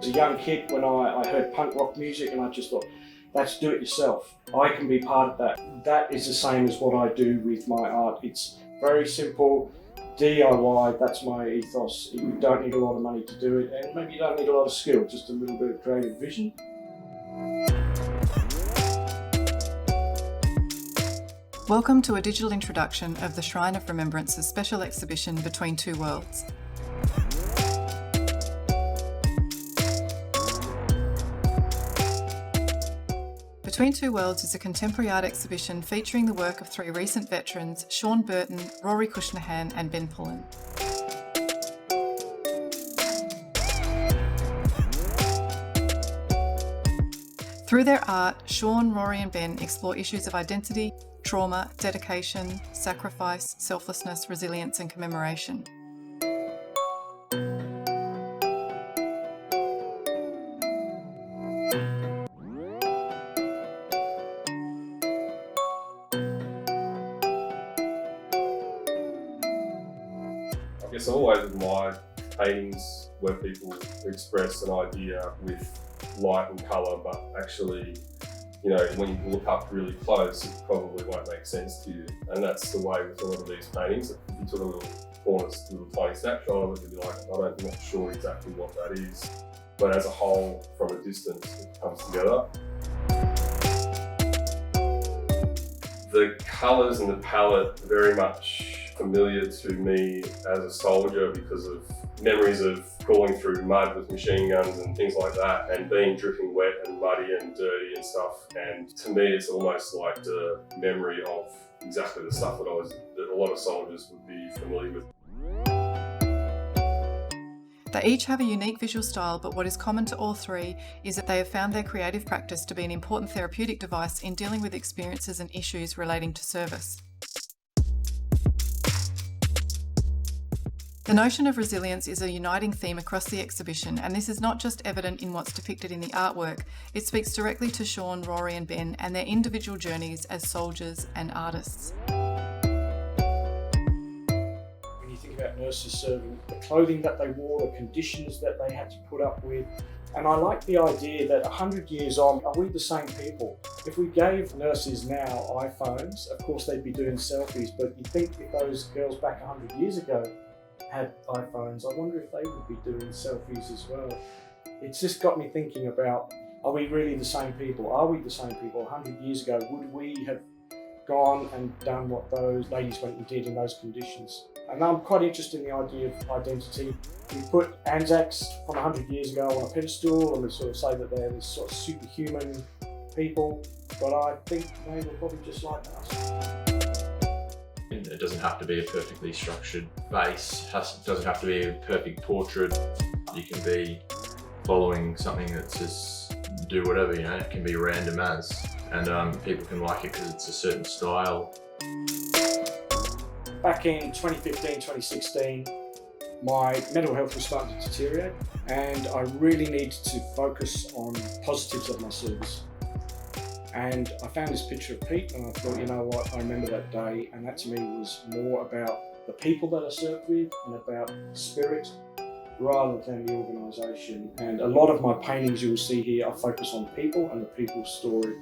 As a young kid, when I heard punk rock music, and I just thought, that's do it yourself. I can be part of that. That is the same as what I do with my art. It's very simple, DIY, that's my ethos. You don't need a lot of money to do it, and maybe you don't need a lot of skill, just a little bit of creative vision. Welcome to a digital introduction of the Shrine of Remembrance's special exhibition Between Two Worlds. Between Two Worlds is a contemporary art exhibition featuring the work of three recent veterans, Sean Burton, Rory Cushnahan and Ben Pullin. Through their art, Sean, Rory and Ben explore issues of identity, trauma, dedication, sacrifice, selflessness, resilience and commemoration. I guess I've always admired paintings where people express an idea with light and colour, but actually, you know, when you look up really close, it probably won't make sense to you. And that's the way with a lot of these paintings. If you took a little tiny snapshot of it, you'd be like, I'm not sure exactly what that is. But as a whole, from a distance, it comes together. The colours and the palette are very much familiar to me as a soldier because of memories of crawling through mud with machine guns and things like that, and being dripping wet and muddy and dirty and stuff. And to me, it's almost like the memory of exactly the stuff that a lot of soldiers would be familiar with. They each have a unique visual style, but what is common to all three is that they have found their creative practice to be an important therapeutic device in dealing with experiences and issues relating to service. The notion of resilience is a uniting theme across the exhibition, and this is not just evident in what's depicted in the artwork. It speaks directly to Sean, Rory and Ben and their individual journeys as soldiers and artists. When you think about nurses serving, the clothing that they wore, the conditions that they had to put up with, and I like the idea that 100 years on, are we the same people? If we gave nurses now iPhones, of course they'd be doing selfies, but you think if those girls back 100 years ago had iPhones, I wonder if they would be doing selfies as well. It's just got me thinking about, are we really the same people? Are we the same people? 100 years ago, would we have gone and done what those ladies went and did in those conditions? And I'm quite interested in the idea of identity. We put Anzacs from 100 years ago on a pedestal and we sort of say that they're this sort of superhuman people, but I think they were probably just like us. It doesn't have to be a perfectly structured face, it doesn't have to be a perfect portrait. You can be following something that's just do whatever, you know, it can be random as, and people can like it because it's a certain style. Back in 2015, 2016, my mental health was starting to deteriorate and I really needed to focus on positives of my service. And I found this picture of Pete and I thought, you know what, I remember that day, and that to me was more about the people that I served with and about spirit rather than the organisation. And a lot of my paintings you will see here, I focus on people and the people's story.